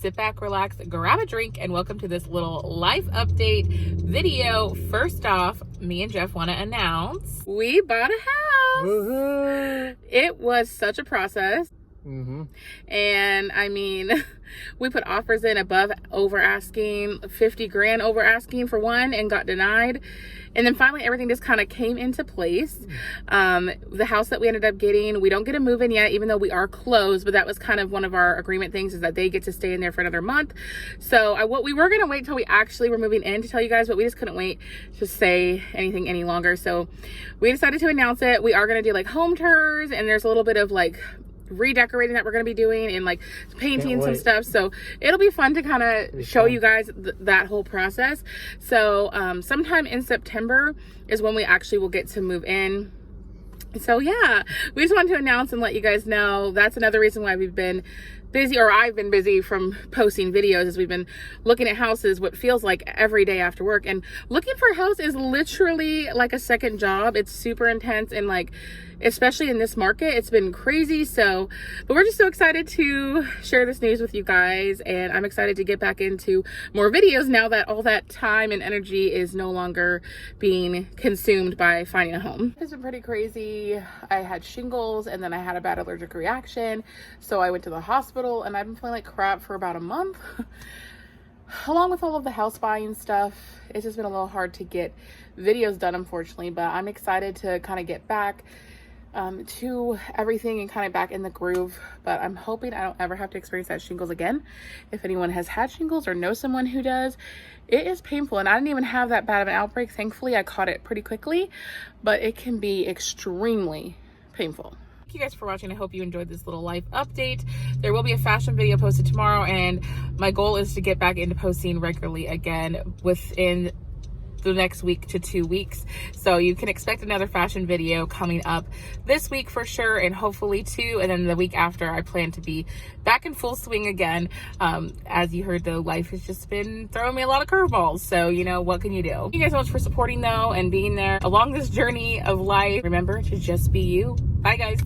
sit back, relax, grab a drink, and welcome to this little life update video. First off, me and Jeff want to announce we bought a house. Woohoo! It was such a process. And I mean, we put offers in over asking, 50 grand over asking for one, and got denied. And then finally everything just kind of came into place. The house that we ended up getting, we don't get a move in yet, even though we are closed, but that was kind of one of our agreement things, is that they get to stay in there for another month. So we were going to wait until we actually were moving in to tell you guys, but we just couldn't wait to say anything any longer. So we decided to announce it. We are going to do like home tours, and there's a little bit of like redecorating that we're going to be doing, and like painting some stuff, so it'll be fun to kind of show you guys that whole process. So sometime in September is when we actually will get to move in. So yeah, we just wanted to announce and let you guys know that's another reason why we've been busy, or I've been busy from posting videos, as we've been looking at houses what feels like every day after work. And looking for a house is literally like a second job. It's super intense, and like, especially in this market, it's been crazy. So, but we're just so excited to share this news with you guys, and I'm excited to get back into more videos now that all that time and energy is no longer being consumed by finding a home. It's been pretty crazy. I had shingles, and then I had a bad allergic reaction, so I went to the hospital, and I've been feeling like crap for about a month. Along with all of the house buying stuff, it's just been a little hard to get videos done, unfortunately, but I'm excited to kind of get back to everything and kind of back in the groove. But I'm hoping I don't ever have to experience that shingles again. If anyone has had shingles or knows someone who does, it is painful, and I didn't even have that bad of an outbreak. Thankfully, I caught it pretty quickly, but it can be extremely painful. Thank you guys for watching. I hope you enjoyed this little life update. There will be a fashion video posted tomorrow, and my goal is to get back into posting regularly again within the next week to 2 weeks. So you can expect another fashion video coming up this week for sure, and hopefully two, and then the week after I plan to be back in full swing again. As you heard though, life has just been throwing me a lot of curveballs, so you know, what can you do? Thank you guys so much for supporting though, and being there along this journey of life. Remember to just be you. Bye guys.